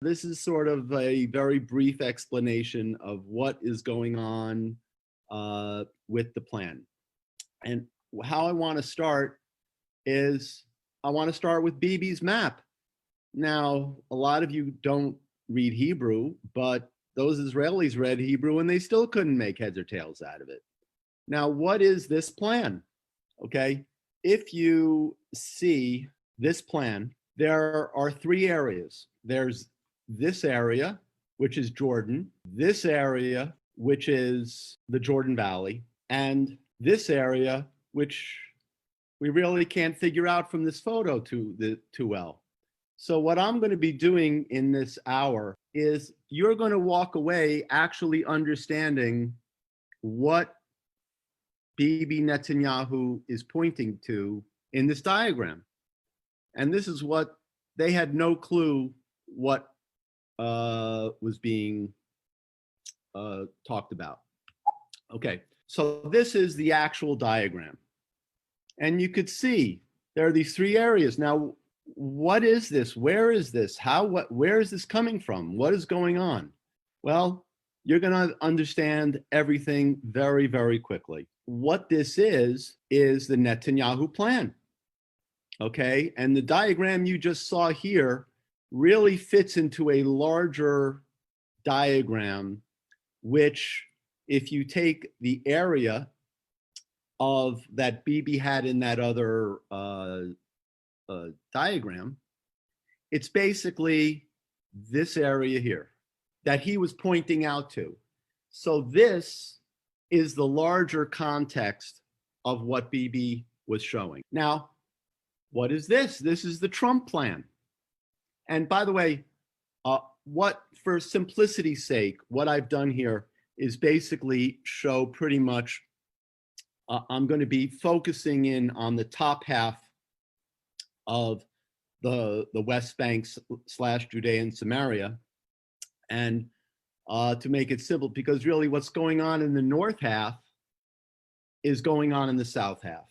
This is sort of a very brief explanation of what is going on with the plan. And how I want to start is I want to start with Bibis map. Now, a lot of you don't read Hebrew, but those Israelis read Hebrew and they still couldn't make heads or tails out of it. Now, what is this plan? Okay, if you see this plan, there are three areas. There's this area, which is Jordan, this area, which is the Jordan Valley, and this area, which we really can't figure out from this photo too well. So what I'm going to be doing in this hour is you're going to walk away actually understanding what Bibi Netanyahu is pointing to in this diagram. And this is what they had no clue what was being talked about. Okay, so this is the actual diagram. And you could see there are these three areas. Now, what is this? Where is this? Where is this coming from? What is going on? Well, you're going to understand everything very, very quickly. What this is the Netanyahu plan. Okay, and the diagram you just saw here really fits into a larger diagram, which if you take the area of that Bibi had in that other diagram, it's basically this area here that he was pointing out to. So this is the larger context of what Bibi was showing. Now, what is this? This is the Trump plan. And by the way, for simplicity's sake, what I've done here is basically show pretty much, I'm going to be focusing in on the top half of the West Bank / Judea and Samaria. And to make it simple, because really what's going on in the north half is going on in the south half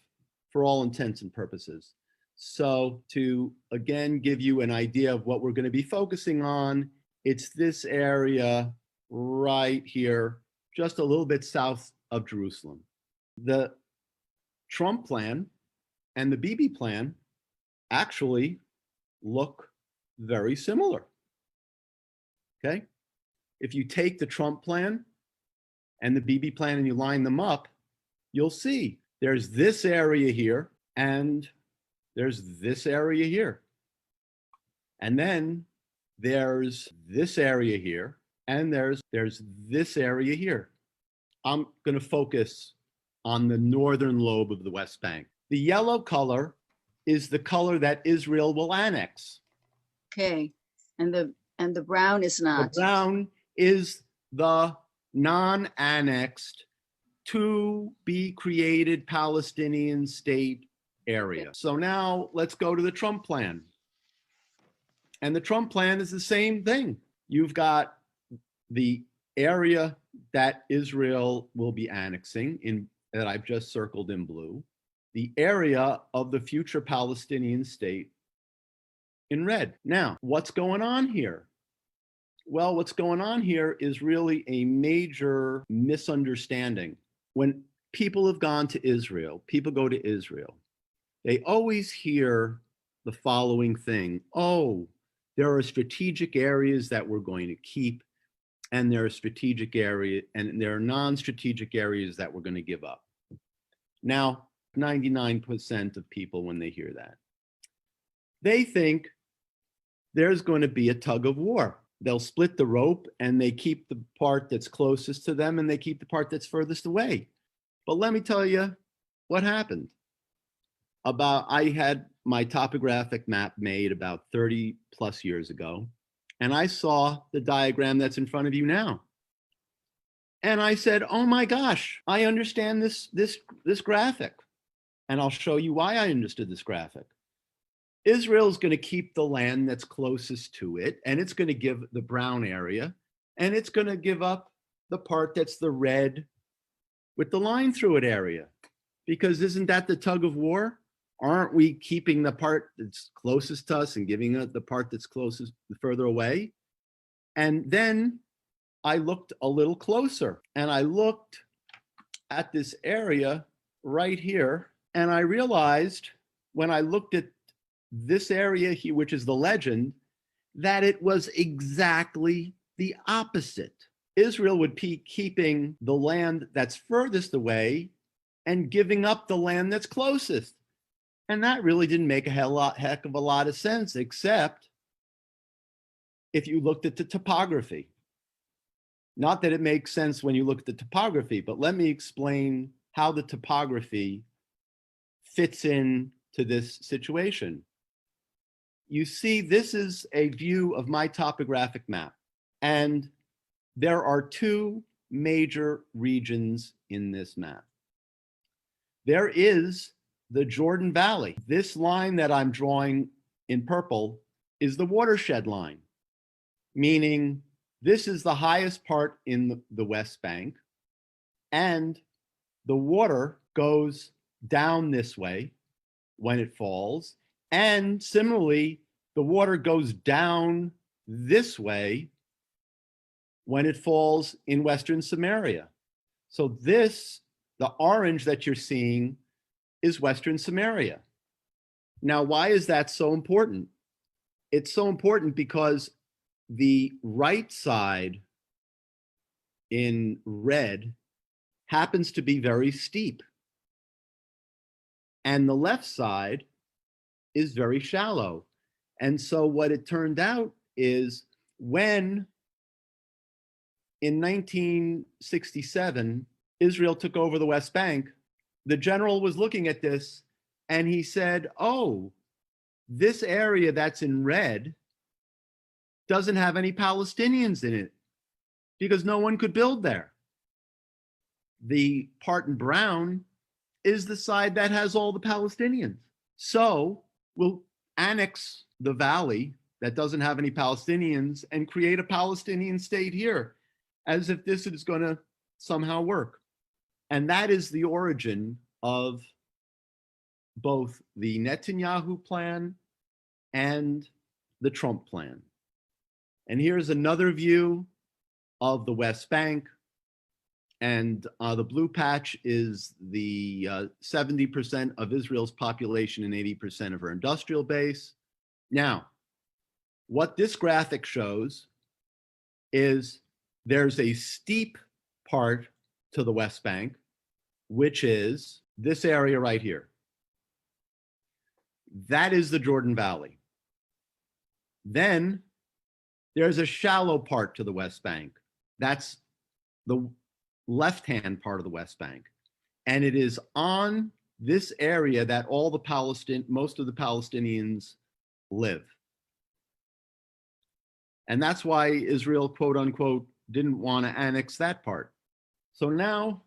for all intents and purposes. So to, again, give you an idea of what we're going to be focusing on, it's this area right here, just a little bit south of Jerusalem. The Trump plan and the Bibi plan actually look very similar. Okay? If you take the Trump plan and the Bibi plan and you line them up, you'll see there's this area here and there's this area here. And then there's this area here and there's this area here. I'm going to focus on the northern lobe of the West Bank. The yellow color is the color that Israel will annex. Okay, and the brown is not. The brown is the non-annexed to be created Palestinian state area. So now let's go to the Trump plan. And the Trump plan is the same thing. You've got the area that Israel will be annexing that I've just circled in blue, the area of the future Palestinian state in red. Now, what's going on here? Well, what's going on here is really a major misunderstanding. When people have gone to Israel, people go to Israel, they always hear the following thing: oh, there are strategic areas that we're going to keep, and there are strategic areas, and there are non-strategic areas that we're going to give up. Now, 99% of people, when they hear that, they think there's going to be a tug of war. They'll split the rope and they keep the part that's closest to them and they keep the part that's furthest away. But let me tell you what happened. I had my topographic map made about 30 plus years ago, and I saw the diagram that's in front of you now. And I said, oh my gosh, I understand this graphic. And I'll show you why I understood this graphic. Israel's going to keep the land that's closest to it, and it's going to give the brown area, and it's going to give up the part that's the red with the line through it area. Because isn't that the tug of war? Aren't we keeping the part that's closest to us and giving it the part that's closest further away? And then I looked a little closer and I looked at this area right here. And I realized when I looked at this area here, which is the legend, that it was exactly the opposite. Israel would be keeping the land that's furthest away and giving up the land that's closest. And that really didn't make a heck of a lot of sense, except if you looked at the topography. Not that it makes sense when you look at the topography, but let me explain how the topography fits in to this situation. You see, this is a view of my topographic map, and there are two major regions in this map. There is the Jordan Valley. This line that I'm drawing in purple is the watershed line, meaning this is the highest part in the West Bank, and the water goes down this way when it falls. And similarly, the water goes down this way when it falls in Western Samaria. So this, the orange that you're seeing, is Western Samaria. Now, why is that so important? It's so important because the right side in red happens to be very steep, and the left side is very shallow. And so what it turned out is, when in 1967 Israel took over the West Bank, the general was looking at this and he said, oh, this area that's in red doesn't have any Palestinians in it because no one could build there. The part in brown is the side that has all the Palestinians. So we'll annex the valley that doesn't have any Palestinians and create a Palestinian state here, as if this is going to somehow work. And that is the origin of both the Netanyahu plan and the Trump plan. And here's another view of the West Bank. And the blue patch is the 70% of Israel's population and 80% of her industrial base. Now, what this graphic shows is there's a steep part to the West Bank, which is this area right here. That is the Jordan Valley. Then there's a shallow part to the West Bank. That's the left-hand part of the West Bank. And it is on this area that all the most of the Palestinians live. And that's why Israel, quote unquote, didn't want to annex that part. So now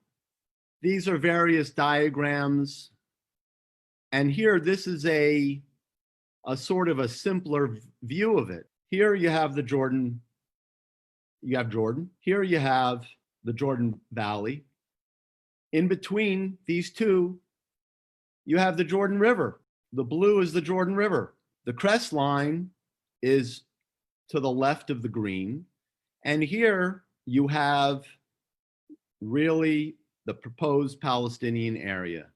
these are various diagrams. And here, this is a sort of a simpler view of it. Here you have the Jordan, Here you have the Jordan Valley. In between these two, you have the Jordan River. The blue is the Jordan River. The crest line is to the left of the green. And here you have really the proposed Palestinian area.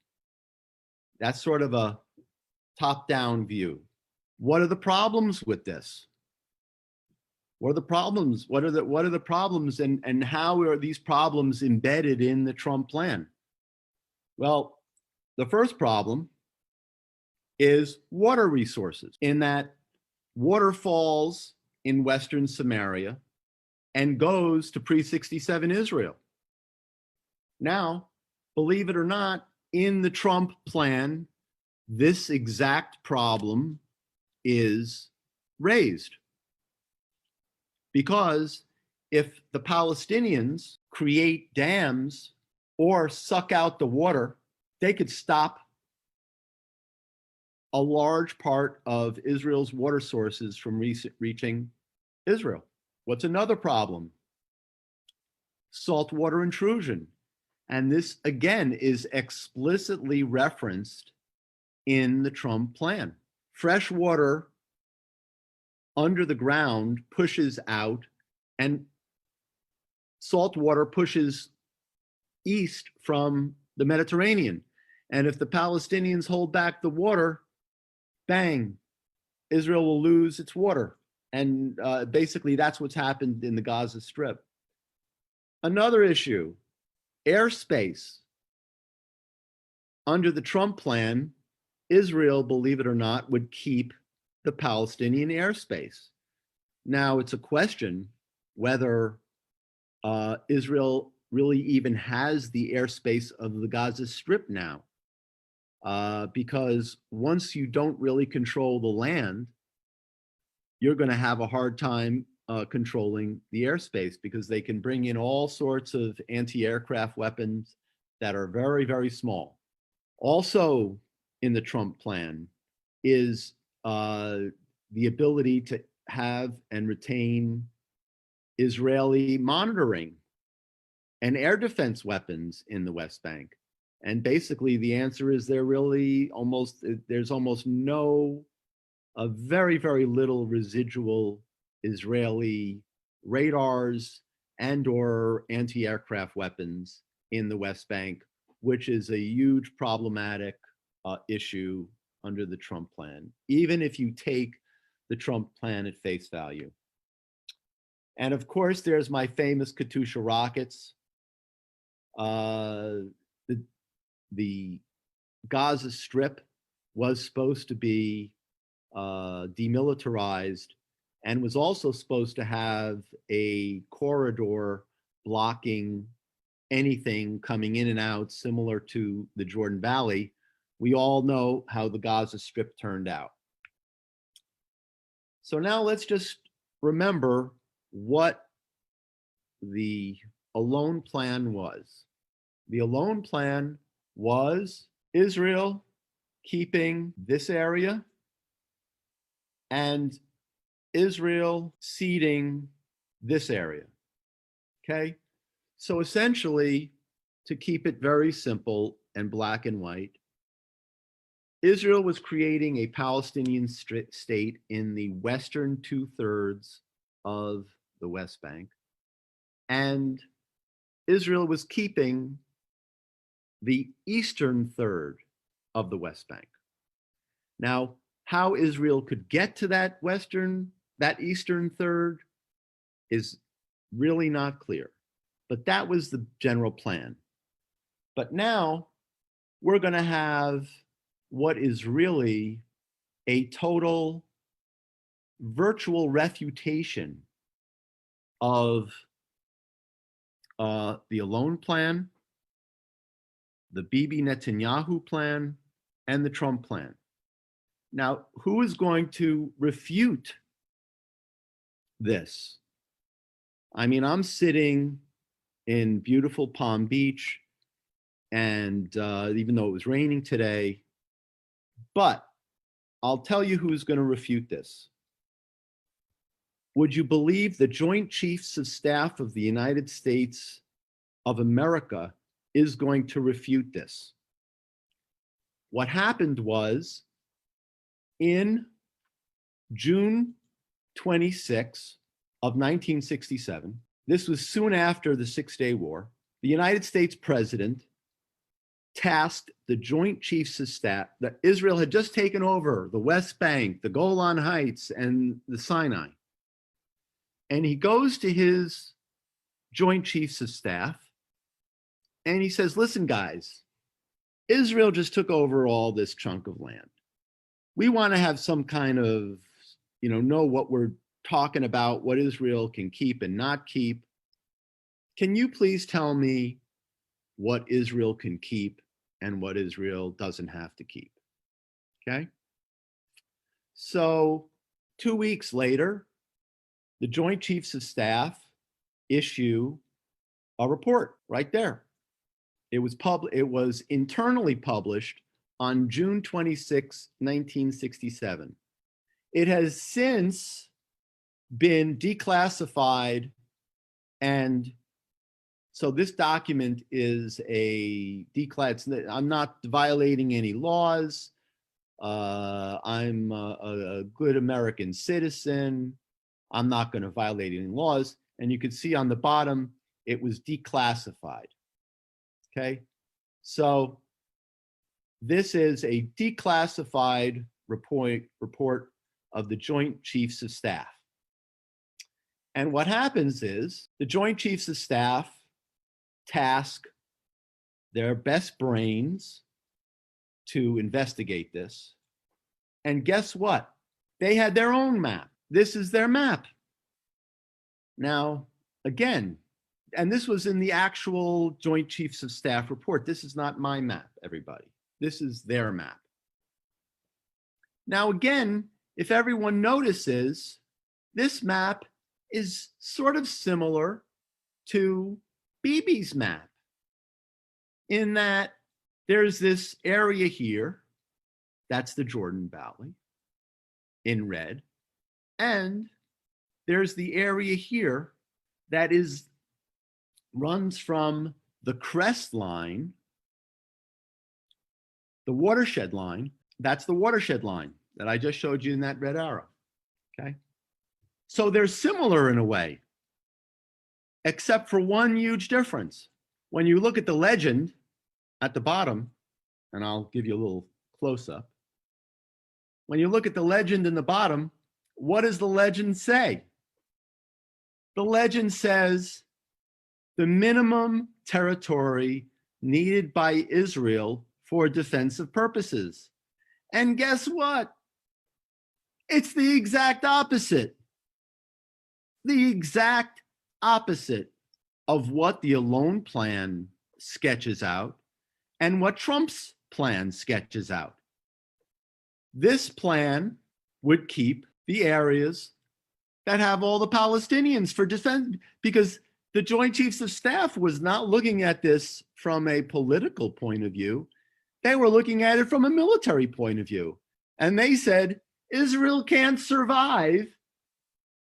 That's sort of a top-down view. What are the problems with this? What are the problems? What are the problems, and how are these problems embedded in the Trump plan? Well, the first problem is water resources, in that water falls in Western Samaria and goes to pre-67 Israel. Now, believe it or not, in the Trump plan, this exact problem is raised. Because if the Palestinians create dams or suck out the water, they could stop a large part of Israel's water sources from reaching Israel. What's another problem? Saltwater intrusion. And this, again, is explicitly referenced in the Trump plan. Fresh water under the ground pushes out and salt water pushes east from the Mediterranean. And if the Palestinians hold back the water, bang, Israel will lose its water. And basically, that's what's happened in the Gaza Strip. Another issue, airspace. Under the Trump plan, Israel, believe it or not, would keep the Palestinian airspace. Now, it's a question whether Israel really even has the airspace of the Gaza Strip now. Because once you don't really control the land, you're going to have a hard time controlling the airspace, because they can bring in all sorts of anti-aircraft weapons that are very, very small. Also in the Trump plan is the ability to have and retain Israeli monitoring and air defense weapons in the West Bank. And basically the answer is there's almost no, very, very little residual Israeli radars and or anti-aircraft weapons in the West Bank, which is a huge problematic issue under the Trump plan, even if you take the Trump plan at face value. And of course, there's my famous Katyusha rockets. The Gaza Strip was supposed to be demilitarized and was also supposed to have a corridor blocking anything coming in and out, similar to the Jordan Valley. We all know how the Gaza Strip turned out. So now let's just remember what the Alone plan was. The Alone plan was Israel keeping this area and Israel ceding this area. Okay? So essentially, to keep it very simple and black and white, Israel was creating a Palestinian state in the western 2/3 of the West Bank, and Israel was keeping the eastern third of the West Bank. Now, how Israel could get to that eastern third is really not clear, but that was the general plan. But now we're going to have what is really a total virtual refutation of the Alone plan, the Bibi Netanyahu plan, and the Trump plan. Now, who is going to refute this? I mean, I'm sitting in beautiful Palm Beach, and even though it was raining today, but I'll tell you who's going to refute this. Would you believe the Joint Chiefs of Staff of the United States of America is going to refute this? What happened was, in June 26 of 1967, this was soon after the Six-Day War, the United States president tasked the Joint Chiefs of Staff that Israel had just taken over the West Bank, the Golan Heights, and the Sinai. And he goes to his Joint Chiefs of Staff and he says, listen, guys, Israel just took over all this chunk of land. We want to have some kind of, know what we're talking about, what Israel can keep and not keep. Can you please tell me what Israel can keep and what Israel doesn't have to keep? Okay. So 2 weeks later, the Joint Chiefs of Staff issue a report right there. It was internally published on June 26, 1967. It has since been declassified, and so this document is I'm not violating any laws. I'm a good American citizen. I'm not going to violate any laws. And you can see on the bottom, it was declassified. Okay, so this is a declassified report of the Joint Chiefs of Staff. And what happens is the Joint Chiefs of Staff task their best brains to investigate this. And guess what? They had their own map. This is their map. Now, again, and this was in the actual Joint Chiefs of Staff report. This is not my map, everybody. This is their map. Now, again, if everyone notices, this map is sort of similar to Bibis' map in that there's this area here, that's the Jordan Valley in red, and there's the area here that runs from the crest line, the watershed line. That's the watershed line that I just showed you in that red arrow, okay? So they're similar in a way, except for one huge difference. When you look at the legend at the bottom, and I'll give you a little close-up. When you look at the legend in the bottom, what does the legend say? The legend says the minimum territory needed by Israel for defensive purposes. And guess what? It's the exact opposite. The exact opposite of what the Alone Plan sketches out and what Trump's plan sketches out. This plan would keep the areas that have all the Palestinians for defense, because the Joint Chiefs of Staff was not looking at this from a political point of view. They were looking at it from a military point of view. And they said, Israel can't survive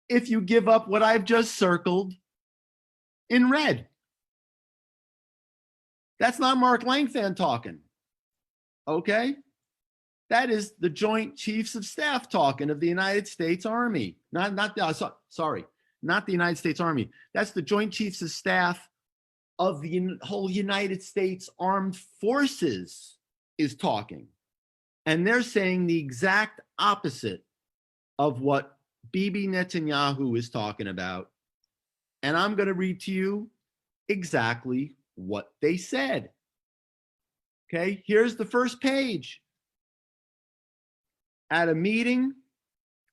if you give up what I've just circled in red. That's not Mark Langfan talking, okay? That is the Joint Chiefs of Staff talking of the United States Army. Not the United States Army. That's the Joint Chiefs of Staff of the whole United States Armed Forces is talking. And they're saying the exact opposite of what Bibi Netanyahu is talking about. And I'm going to read to you exactly what they said. Okay, here's the first page. At a meeting,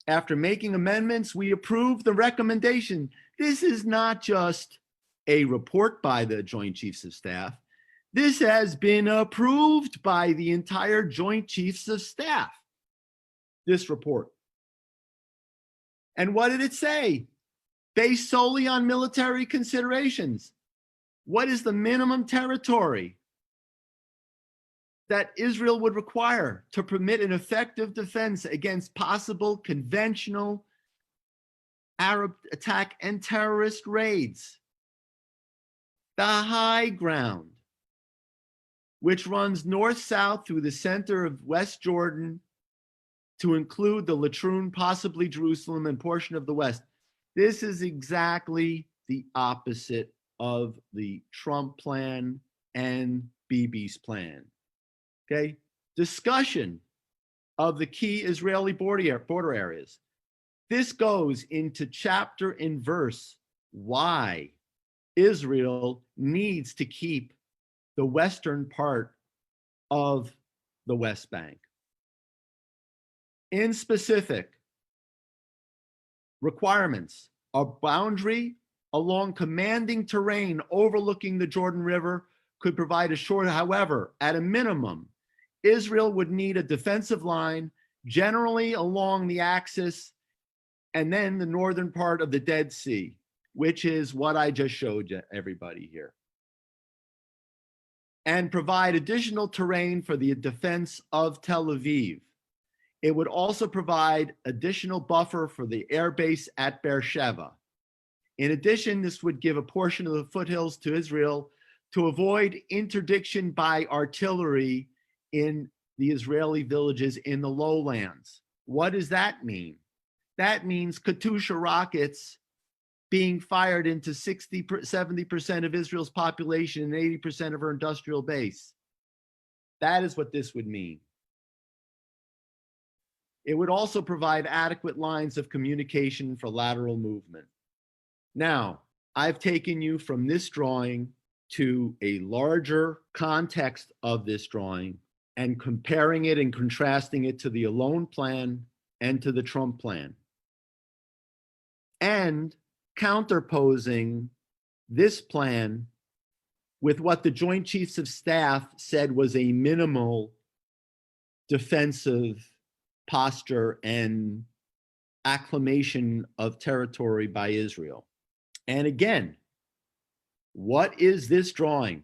after making amendments, we approved the recommendation. This is not just a report by the Joint Chiefs of Staff. This has been approved by the entire Joint Chiefs of Staff, this report. And what did it say? Based solely on military considerations. What is the minimum territory that Israel would require to permit an effective defense against possible conventional Arab attack and terrorist raids? The high ground, which runs north-south through the center of West Jordan to include the Latrun, possibly Jerusalem, and portion of the West. This is exactly the opposite of the Trump plan and Bibi's plan. Okay, discussion of the key Israeli border areas. This goes into chapter and verse why Israel needs to keep the western part of the West Bank. In specific, requirements, a boundary along commanding terrain overlooking the Jordan River could provide a short, however, at a minimum, Israel would need a defensive line generally along the axis and then the northern part of the Dead Sea, which is what I just showed you, everybody here, and provide additional terrain for the defense of Tel Aviv. It would also provide additional buffer for the air base at Beersheba. In addition, this would give a portion of the foothills to Israel to avoid interdiction by artillery in the Israeli villages in the lowlands. What does that mean? That means Katyusha rockets being fired into 70% of Israel's population and 80% of her industrial base. That is what this would mean. It would also provide adequate lines of communication for lateral movement. Now, I've taken you from this drawing to a larger context of this drawing and comparing it and contrasting it to the Alone plan and to the Trump plan. And counterposing this plan with what the Joint Chiefs of Staff said was a minimal defensive posture and acclamation of territory by Israel. And again, what is this drawing?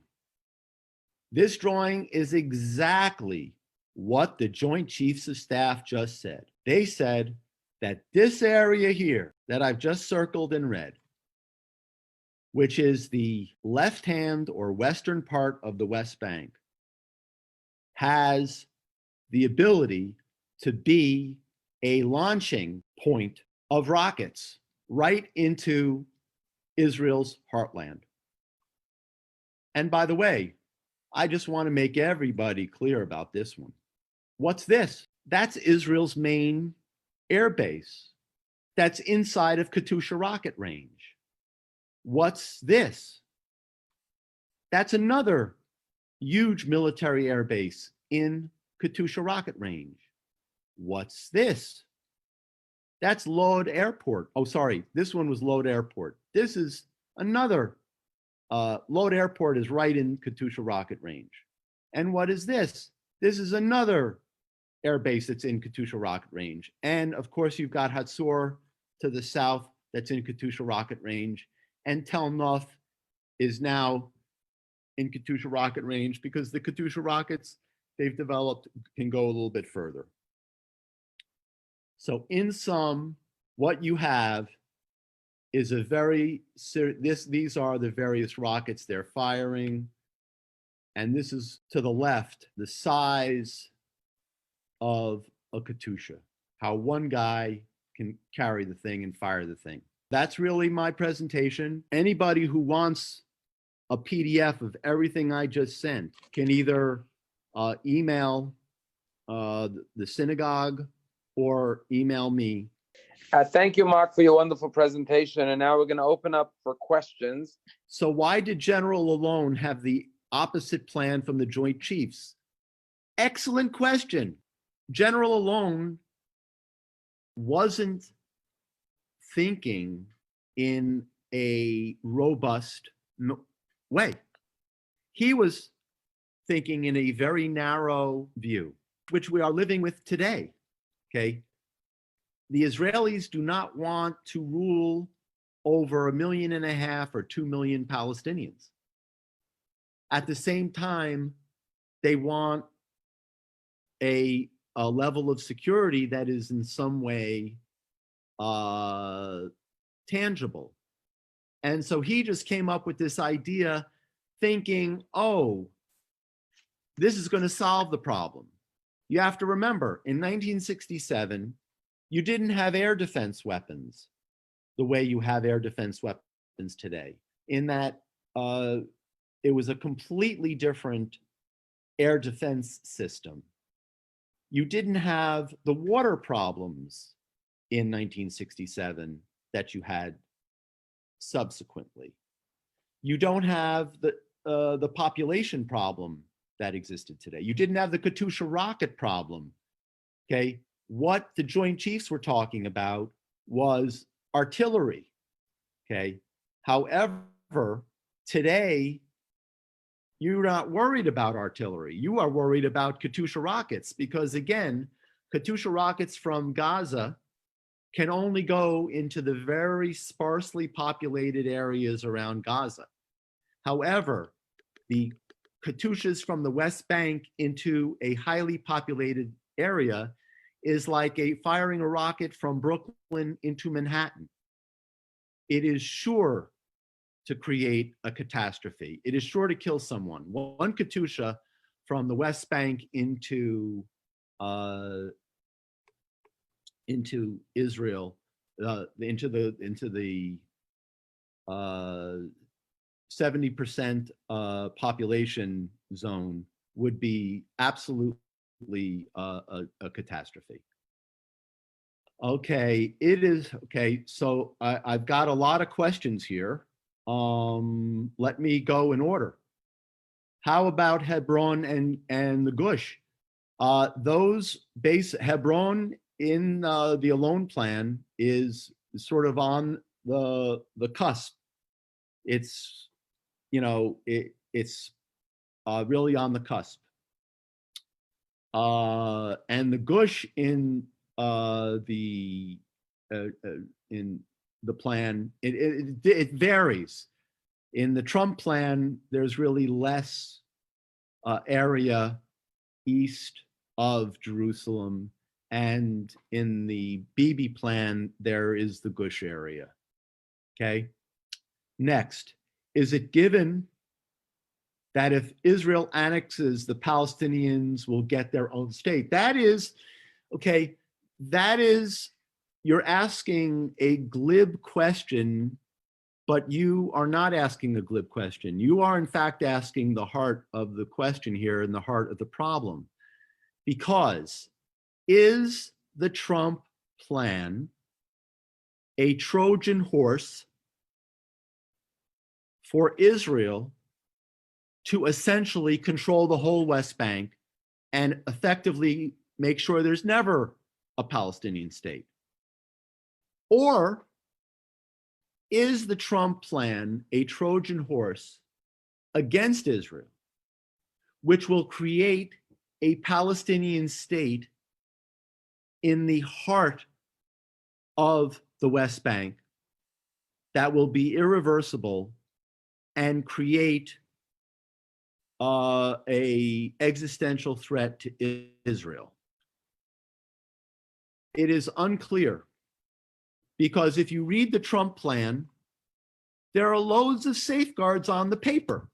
This drawing is exactly what the Joint Chiefs of Staff just said. They said that this area here that I've just circled in red, which is the left-hand or western part of the West Bank, has the ability to be a launching point of rockets right into Israel's heartland. And by the way, I just want to make everybody clear about this one. What's this? That's Israel's main air base. That's inside of Katyusha rocket range. What's this? That's another huge military air base in Katyusha rocket range. What's this? That's Lod Airport. Oh, sorry, this one was Lod Airport. This is another, Lod Airport is right in Katyusha rocket range. And what is this? This is another air base that's in Katyusha rocket range. And of course, you've got Hatzor to the south that's in Katyusha rocket range. And Tel Nof is now in Katyusha rocket range because the Katyusha rockets they've developed can go a little bit further. So in sum, what you have is a very, these are the various rockets they're firing. And this is to the left, the size of a Katyusha, how one guy can carry the thing and fire the thing. That's really my presentation. Anybody who wants a PDF of everything I just sent can either email the synagogue or email me. Thank you, Mark, for your wonderful presentation. And now we're going to open up for questions. So why did General Alone have the opposite plan from the Joint Chiefs? Excellent question. General Alone wasn't thinking in a robust way. He was thinking in a very narrow view, which we are living with today, okay? The Israelis do not want to rule over 1.5 million or 2 million Palestinians. At the same time, they want a level of security that is in some way tangible. And so he just came up with this idea thinking, oh, this is going to solve the problem. You have to remember, in 1967, you didn't have air defense weapons the way you have air defense weapons today, in that it was a completely different air defense system. You didn't have the water problems in 1967 that you had subsequently. You don't have the population problem that existed today. You didn't have the Katyusha rocket problem, okay? What the Joint Chiefs were talking about was artillery, okay? However, today, you're not worried about artillery. You are worried about Katyusha rockets because, again, Katyusha rockets from Gaza can only go into the very sparsely populated areas around Gaza. However, the Katyushas from the West Bank into a highly populated area is like firing a rocket from Brooklyn into Manhattan. It is sure to create a catastrophe. It is sure to kill someone. One Katyusha from the West Bank into Israel, into the 70% population zone would be absolutely a catastrophe. Okay, it is, okay, so I've got a lot of questions here. Let me go in order. How about Hebron and the Gush? Those base, Hebron in the Alone Plan is sort of on the cusp. It's, you know, it's really on the cusp. And the Gush in the plan, it varies. In the Trump plan, there's really less area east of Jerusalem, and in the Bibi plan, there is the Gush area. Okay. Next, is it given that if Israel annexes, the Palestinians will get their own state? That is, okay, that is, you're asking a glib question, but you are not asking a glib question. You are in fact asking the heart of the question here and the heart of the problem. Because is the Trump plan a Trojan horse for Israel to essentially control the whole West Bank and effectively make sure there's never a Palestinian state? Or is the Trump plan a Trojan horse against Israel, which will create a Palestinian state in the heart of the West Bank that will be irreversible and create a existential threat to Israel? It is unclear, because if you read the Trump plan, there are loads of safeguards on the paper.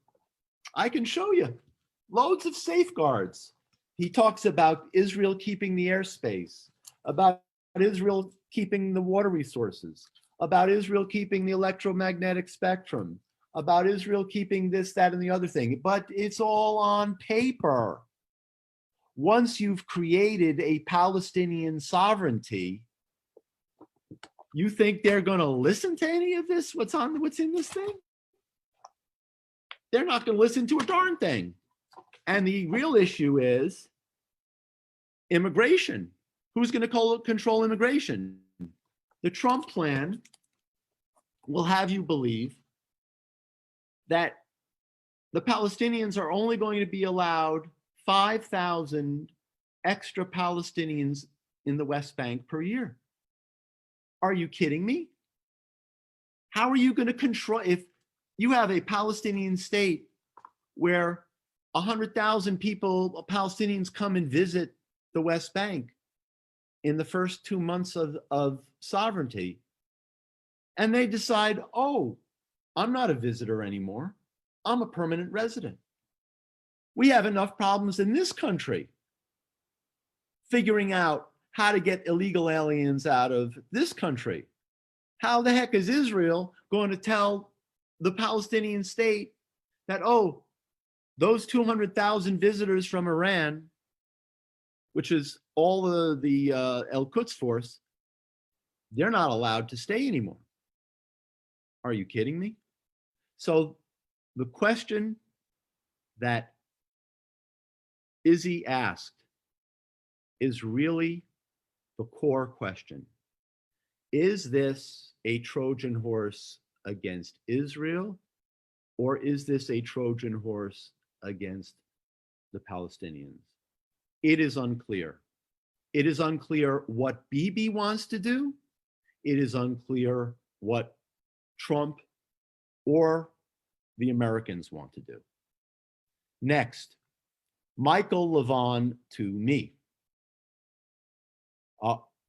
I can show you loads of safeguards. He talks about Israel keeping the airspace, about Israel keeping the water resources, about Israel keeping the electromagnetic spectrum, about Israel keeping this, that, and the other thing, but it's all on paper. Once you've created a Palestinian sovereignty, you think they're going to listen to any of this? What's in this thing? They're not going to listen to a darn thing. And the real issue is immigration. Who's going to control immigration? The Trump plan will have you believe that the Palestinians are only going to be allowed 5,000 extra Palestinians in the West Bank per year. Are you kidding me? How are you going to control, if you have a Palestinian state where 100,000 people, Palestinians, come and visit the West Bank in the first 2 months of sovereignty, and they decide, oh, I'm not a visitor anymore, I'm a permanent resident. We have enough problems in this country figuring out how to get illegal aliens out of this country. How the heck is Israel going to tell the Palestinian state that, oh, those 200,000 visitors from Iran, which is all the El-Quds force, they're not allowed to stay anymore? Are you kidding me? So the question that Izzy asked is really the core question. Is this a Trojan horse against Israel, or is this a Trojan horse against the Palestinians? It is unclear. It is unclear what Bibi wants to do. It is unclear what Trump or the Americans want to do. Next, Michael Levon to me.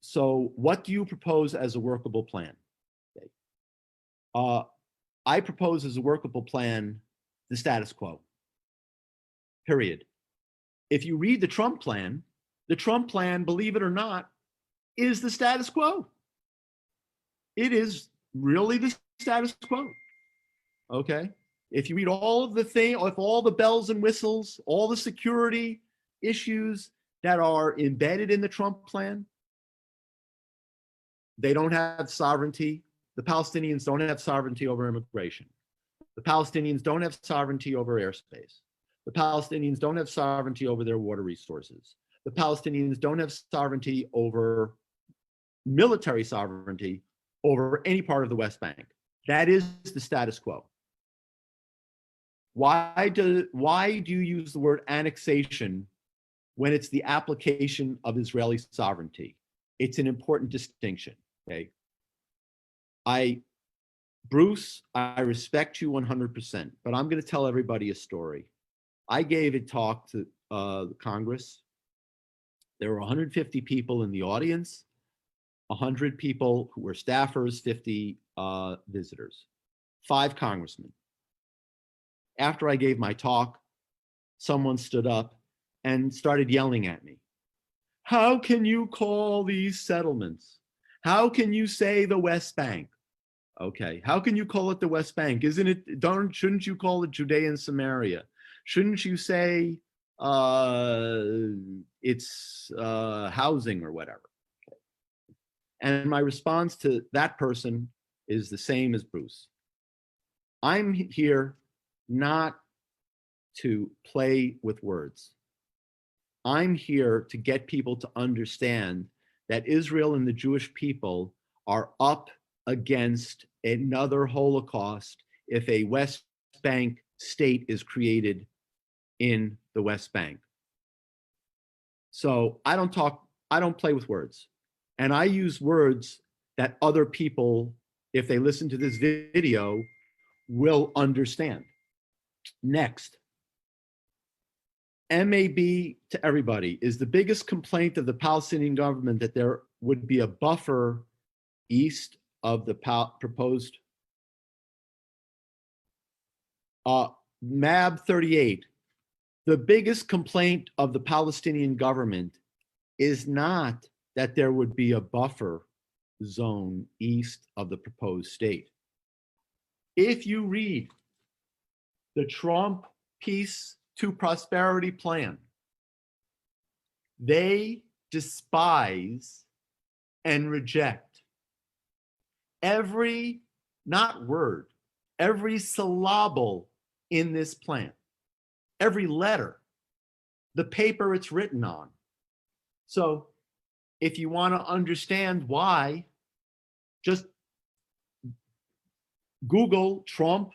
So what do you propose as a workable plan? Okay. I propose as a workable plan the status quo, period. If you read the Trump plan, believe it or not, is the status quo. It is really the status quo. Okay. If you read all of the if all the bells and whistles, all the security issues that are embedded in the Trump plan, they don't have sovereignty. The Palestinians don't have sovereignty over immigration. The Palestinians don't have sovereignty over airspace. The Palestinians don't have sovereignty over their water resources. The Palestinians don't have sovereignty over military sovereignty over any part of the West Bank. That is the status quo. Why do you use the word annexation when it's the application of Israeli sovereignty? It's an important distinction, okay? Bruce, I respect you 100%, but I'm going to tell everybody a story. I gave a talk to Congress. There were 150 people in the audience, 100 people who were staffers, 50 visitors, 5 congressmen. After I gave my talk, someone stood up and started yelling at me. How can you call these settlements? How can you say the West Bank? Okay, how can you call it the West Bank? Shouldn't you call it Judea and Samaria? Shouldn't you say it's housing or whatever? Okay. And my response to that person is the same as Bruce. I'm here not to play with words. I'm here to get people to understand that Israel and the Jewish people are up against another Holocaust if a West Bank state is created in the West Bank. So I don't play with words. And I use words that other people, if they listen to this video, will understand. Next. MAB to everybody. Is the biggest complaint of the Palestinian government that there would be a buffer east of the proposed MAB 38? The biggest complaint of the Palestinian government is not that there would be a buffer zone east of the proposed state. If you read the Trump Peace to Prosperity plan, they despise and reject every, not word, every syllable in this plan, every letter, the paper it's written on. So if you want to understand why, just Google Trump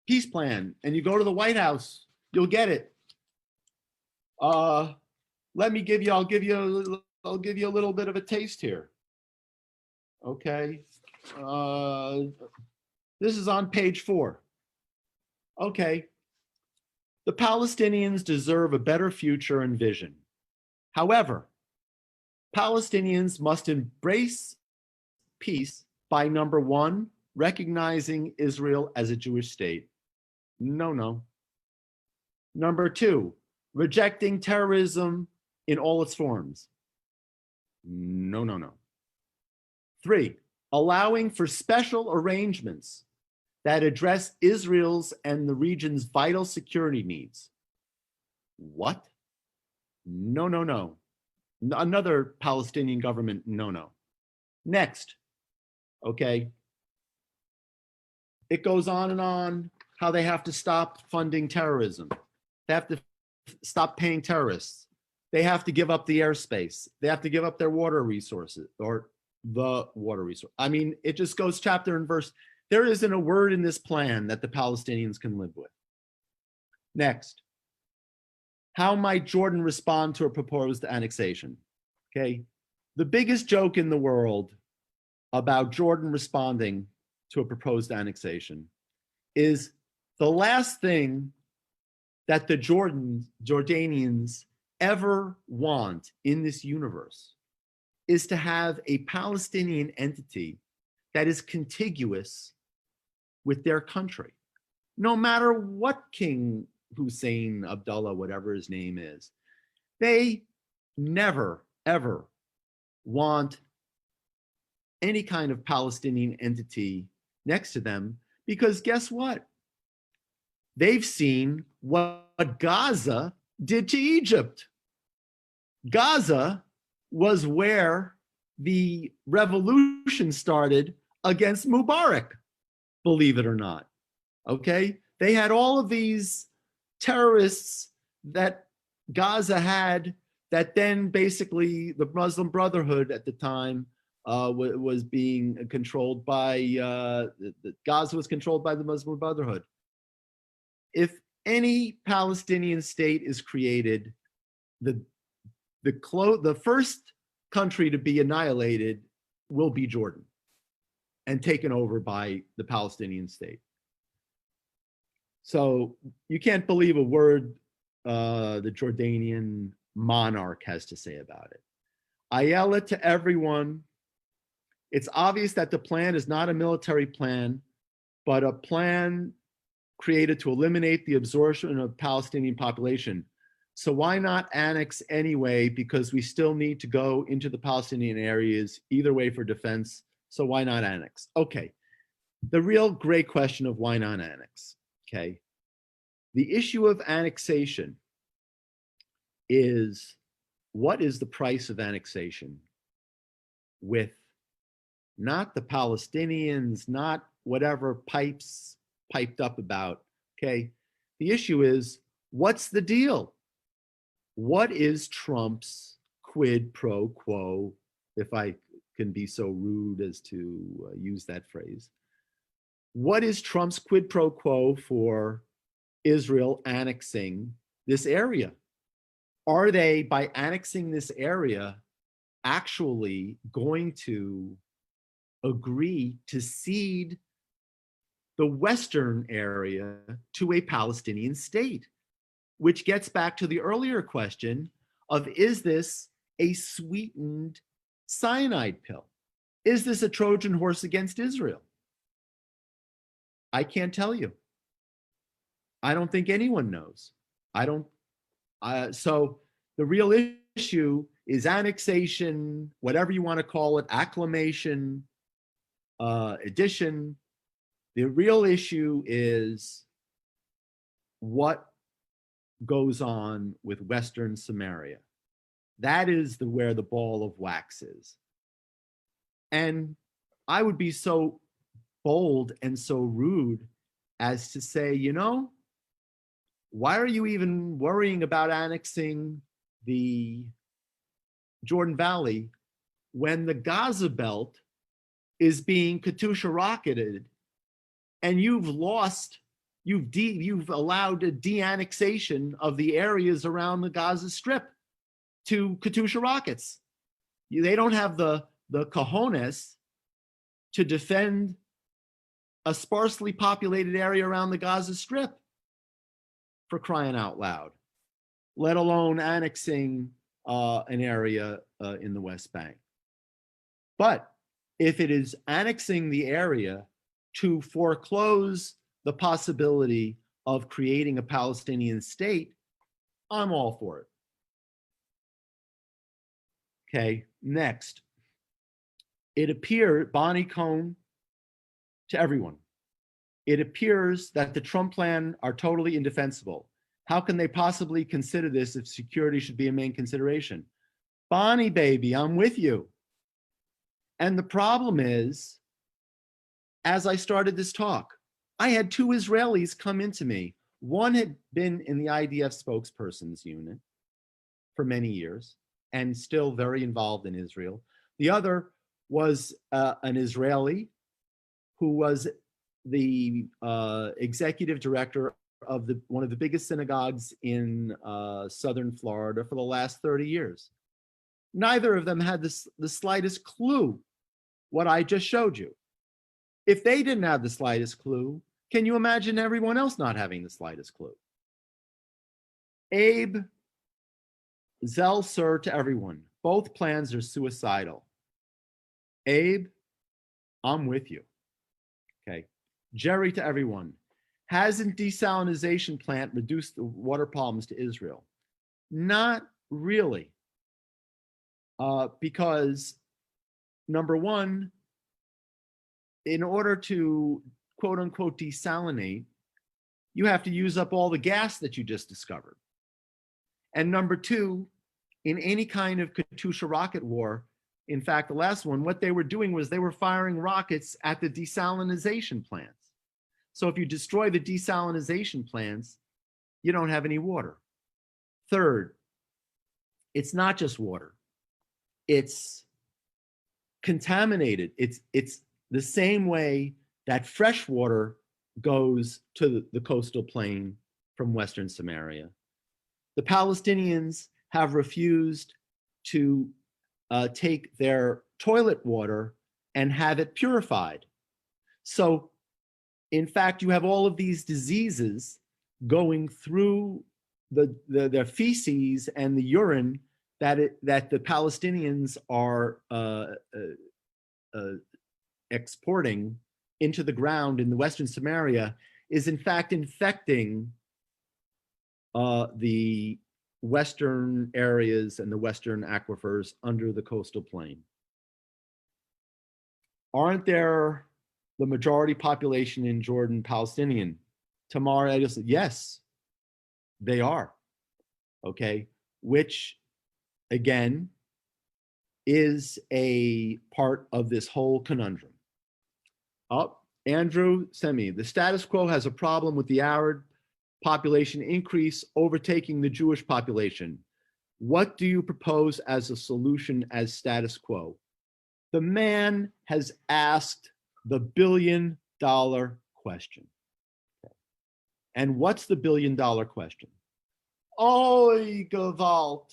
peace plan and you go to the White House, you'll get it. I'll give you a little bit of a taste here. Okay. This is on page 4. Okay. The Palestinians deserve a better future and vision. However, Palestinians must embrace peace by, number 1, recognizing Israel as a Jewish state. No. Number 2, rejecting terrorism in all its forms. No. 3, allowing for special arrangements that address Israel's and the region's vital security needs. What? No. Another Palestinian government, no. Next, okay. It goes on and on how they have to stop funding terrorism. They have to stop paying terrorists. They have to give up the airspace. They have to give up their water resources, or the water resource. I mean, it just goes chapter and verse. There isn't a word in this plan that the Palestinians can live with. Next, how might Jordan respond to a proposed annexation? Okay, the biggest joke in the world about Jordan responding to a proposed annexation is the last thing that the Jordanians ever want in this universe is to have a Palestinian entity that is contiguous with their country. No matter what King Hussein, Abdullah, whatever his name is, they never, ever want any kind of Palestinian entity next to them Because guess what? They've seen what Gaza did to Egypt. Gaza was where the revolution started against Mubarak, believe it or not. Okay? They had all of these terrorists that Gaza had, that then basically the Muslim Brotherhood at the time was being controlled by, Gaza was controlled by the Muslim Brotherhood. If any Palestinian state is created, the first country to be annihilated will be Jordan and taken over by the Palestinian state. So you can't believe a word the Jordanian monarch has to say about it. I yell it to everyone. It's obvious that the plan is not a military plan, but a plan created to eliminate the absorption of Palestinian population. So why not annex anyway? Because we still need to go into the Palestinian areas either way for defense. So why not annex? Okay. The real great question of why not annex, okay? The issue of annexation is, what is the price of annexation with not the Palestinians, not whatever piped up about, okay? The issue is, what's the deal? What is Trump's quid pro quo, if I can be so rude as to use that phrase? What is Trump's quid pro quo for Israel annexing this area? Are they, by annexing this area, actually going to agree to cede the Western area to a Palestinian state? Which gets back to the earlier question of, is this a sweetened cyanide pill? Is this a Trojan horse against Israel? I can't tell you. I don't think anyone knows. So the real issue is annexation, whatever you want to call it, acclamation, addition. The real issue is what goes on with Western Samaria. That is where the ball of wax is. And I would be so bold and so rude as to say, you know, why are you even worrying about annexing the Jordan Valley when the Gaza belt is being Katyusha rocketed and you've allowed a de-annexation of the areas around the Gaza Strip to Katyusha rockets? They don't have the cojones to defend a sparsely populated area around the Gaza Strip, for crying out loud, let alone annexing an area in the West Bank. But if it is annexing the area to foreclose the possibility of creating a Palestinian state, I'm all for it. Okay, next. It appeared, Bonnie Cohn, to everyone, it appears that the Trump plan are totally indefensible. How can they possibly consider this if security should be a main consideration? Bonnie, baby, I'm with you. And the problem is, as I started this talk, I had two Israelis come into me. One had been in the IDF spokesperson's unit for many years and still very involved in Israel. The other was an Israeli who was the executive director of one of the biggest synagogues in southern Florida for the last 30 years. Neither of them had the slightest clue what I just showed you. If they didn't have the slightest clue, can you imagine everyone else not having the slightest clue? Abe, Zell, sir, to everyone, both plans are suicidal. Abe, I'm with you. Okay. Jerry, to everyone, hasn't desalinization plant reduced the water problems to Israel? Not really. Because number one, in order to quote unquote desalinate, you have to use up all the gas that you just discovered. And number two, in any kind of Katyusha rocket war, in fact, the last one, what they were doing was they were firing rockets at the desalinization plants. So if you destroy the desalinization plants, you don't have any water. Third, it's not just water. It's contaminated. It's the same way that fresh water goes to the coastal plain from Western Samaria. The Palestinians have refused to take their toilet water and have it purified. So, in fact, you have all of these diseases going through the feces and the urine that the Palestinians are exporting into the ground in the Western Samaria is in fact infecting the Western areas and the Western aquifers under the coastal plain. Aren't there the majority population in Jordan Palestinian? Tamar Edison, yes, they are. Okay, which again is a part of this whole conundrum. Oh, Andrew Semi, the status quo has a problem with the Arab population increase overtaking the Jewish population. What do you propose as a solution as status quo? The man has asked the billion-dollar question. And what's the billion-dollar question? Oi, Gewalt.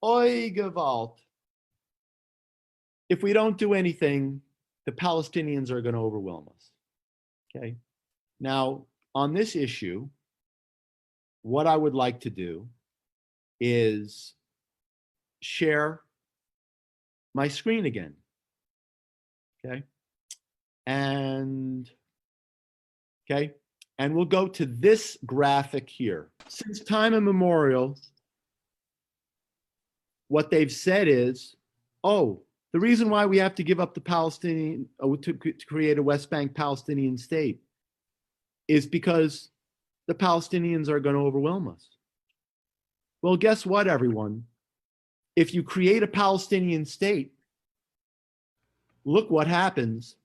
Oi, Gewalt. If we don't do anything, the Palestinians are going to overwhelm us. Okay. Now, on this issue, what I would like to do is share my screen again. Okay. And we'll go to this graphic here. Since time immemorial, what they've said is, oh, the reason why we have to give up the Palestinian, to create a West Bank Palestinian state is because the Palestinians are going to overwhelm us. Well, guess what, everyone? If you create a Palestinian state, look what happens.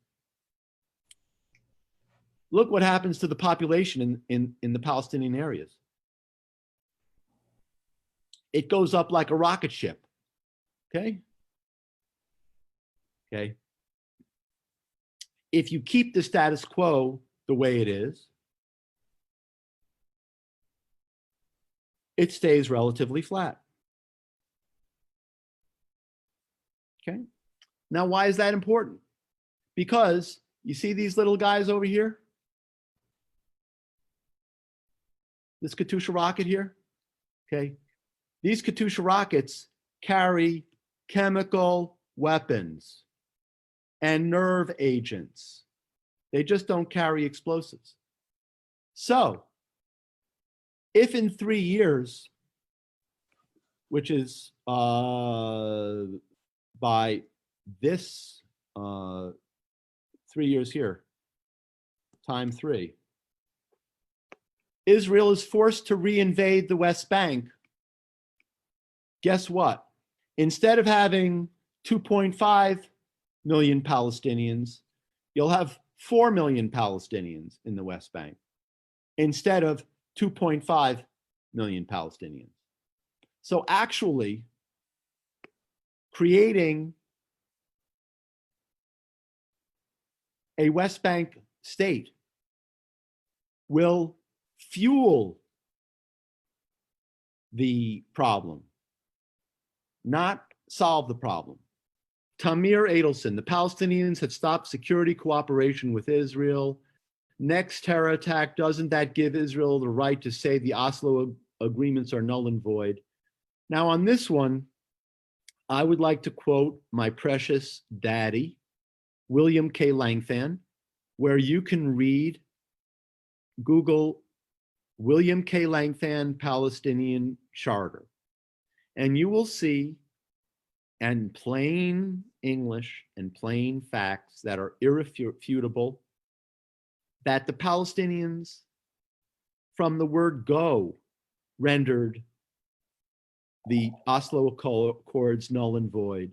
Look what happens to the population in the Palestinian areas. It goes up like a rocket ship. Okay? Okay. If you keep the status quo the way it is, it stays relatively flat. Okay. Now, why is that important? Because you see these little guys over here? This Katyusha rocket here? Okay. These Katyusha rockets carry chemical weapons and nerve agents. They just don't carry explosives. So, if in 3 years, which is by this 3 years here, time 3, Israel is forced to reinvade the West Bank, guess what? Instead of having 2.5 million Palestinians, you'll have 4 million Palestinians in the West Bank instead of 2.5 million Palestinians. So actually, creating a West Bank state will fuel the problem, not solve the problem. Tamir Adelson, the Palestinians have stopped security cooperation with Israel. Next terror attack, doesn't that give Israel the right to say the Oslo agreements are null and void? Now on this one, I would like to quote my precious daddy, William K. Langfan, where you can read, Google William K. Langfan Palestinian Charter, and you will see, in plain English and plain facts that are irrefutable, that the Palestinians, from the word go, rendered the Oslo Accords null and void,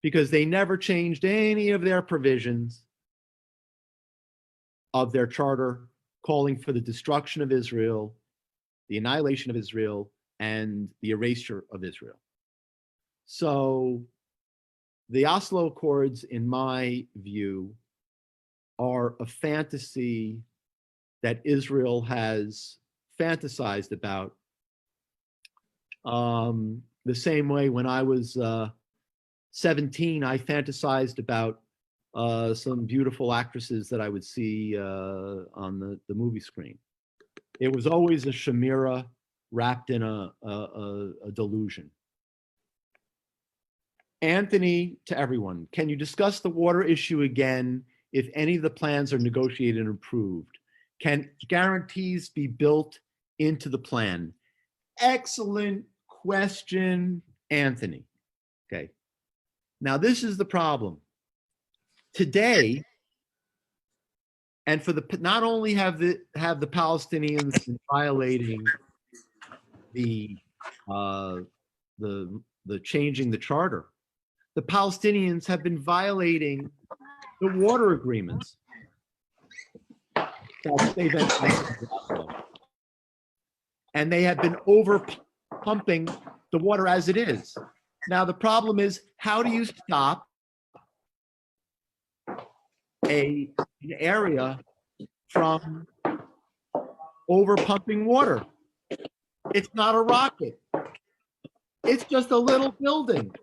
because they never changed any of their provisions of their charter calling for the destruction of Israel, the annihilation of Israel, and the erasure of Israel. So the Oslo Accords, in my view, are a fantasy that Israel has fantasized about. The same way when I was 17, I fantasized about some beautiful actresses that I would see on the movie screen. It was always a chimera wrapped in a delusion. Anthony, to everyone, can you discuss the water issue again if any of the plans are negotiated and approved? Can guarantees be built into the plan? Excellent question, Anthony. Okay. Now, this is the problem. Today, and for the not only have the Palestinians been violating the changing the charter, the Palestinians have been violating the water agreements that they've been, and they have been over pumping the water as it is. Now, the problem is, how do you stop an area from over pumping water? It's not a rocket. It's just a little building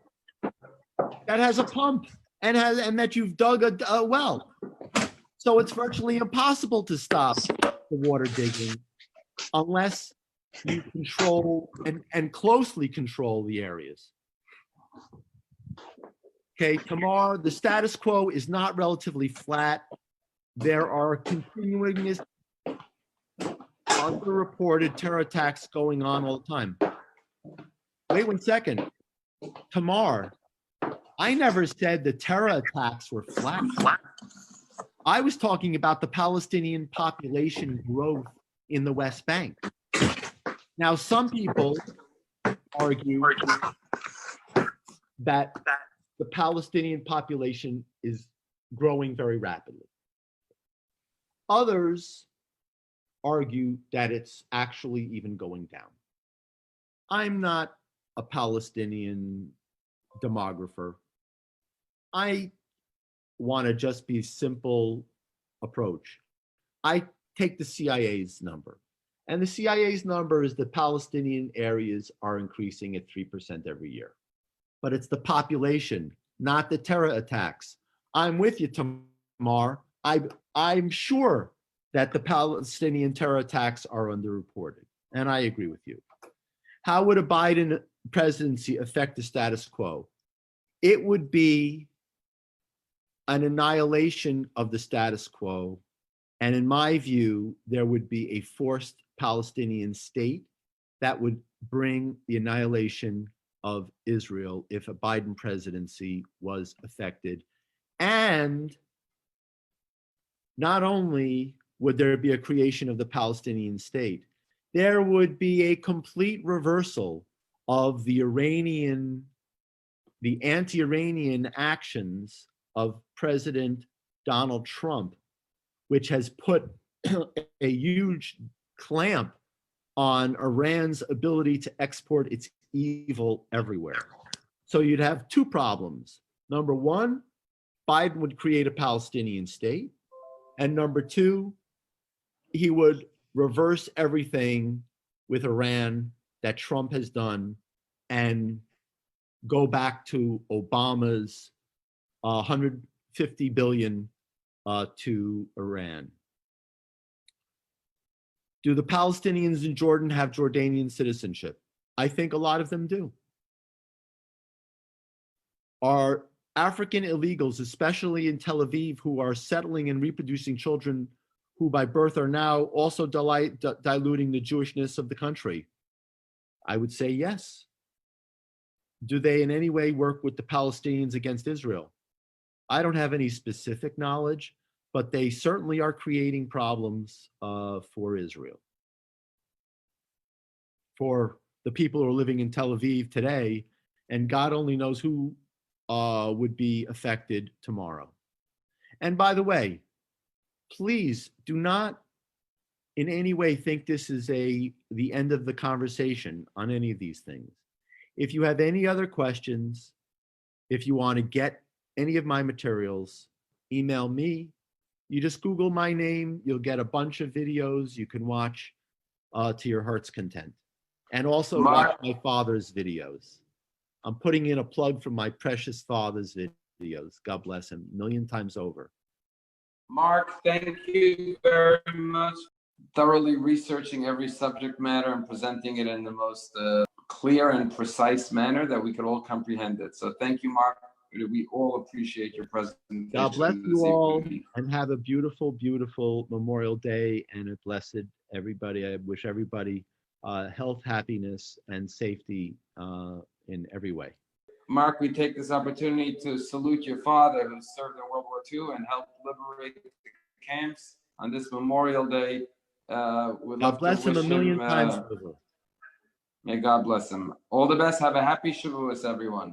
that has a pump and that you've dug a well. So it's virtually impossible to stop the water digging unless you control and closely control the areas. Okay, Tamar, the status quo is not relatively flat. There are continuing underreported terror attacks going on all the time. Wait 1 second. Tamar, I never said the terror attacks were flat. I was talking about the Palestinian population growth in the West Bank. Now, some people argue that the Palestinian population is growing very rapidly. Others argue that it's actually even going down. I'm not a Palestinian demographer. I want to just be simple approach. I take the CIA's number, and the CIA's number is the Palestinian areas are increasing at 3% every year. But it's the population, not the terror attacks. I'm with you, Tamar. I'm sure that the Palestinian terror attacks are underreported, and I agree with you. How would a Biden presidency affect the status quo? It would be an annihilation of the status quo, and in my view, there would be a forced Palestinian state that would bring the annihilation of Israel if a Biden presidency was affected. And not only would there be a creation of the Palestinian state, there would be a complete reversal of the anti-Iranian actions of President Donald Trump, which has put a huge clamp on Iran's ability to export its evil everywhere. So you'd have two problems. Number one, Biden would create a Palestinian state. And number two, he would reverse everything with Iran that Trump has done and go back to Obama's $150 billion to Iran. Do the Palestinians in Jordan have Jordanian citizenship? I think a lot of them do. Are African illegals, especially in Tel Aviv, who are settling and reproducing children who by birth are now also diluting the Jewishness of the country? I would say yes. Do they in any way work with the Palestinians against Israel? I don't have any specific knowledge, but they certainly are creating problems for Israel. For the people who are living in Tel Aviv today, and God only knows who would be affected tomorrow. And by the way, please do not in any way think this is the end of the conversation on any of these things. If you have any other questions, if you want to get any of my materials, email me. You just Google my name, you'll get a bunch of videos you can watch to your heart's content. And also watch my father's videos. I'm putting in a plug for my precious father's videos. God bless him, a million times over. Mark, thank you very much. Thoroughly researching every subject matter and presenting it in the most clear and precise manner that we could all comprehend it. So thank you, Mark. We all appreciate your presentation. God bless you all and have a beautiful, beautiful Memorial Day and a blessed everybody. I wish everybody health, happiness, and safety in every way. Mark, we take this opportunity to salute your father who served in World War II and helped liberate the camps on this Memorial Day. God bless him a million times over. May God bless him. All the best. Have a happy Shavuos, everyone.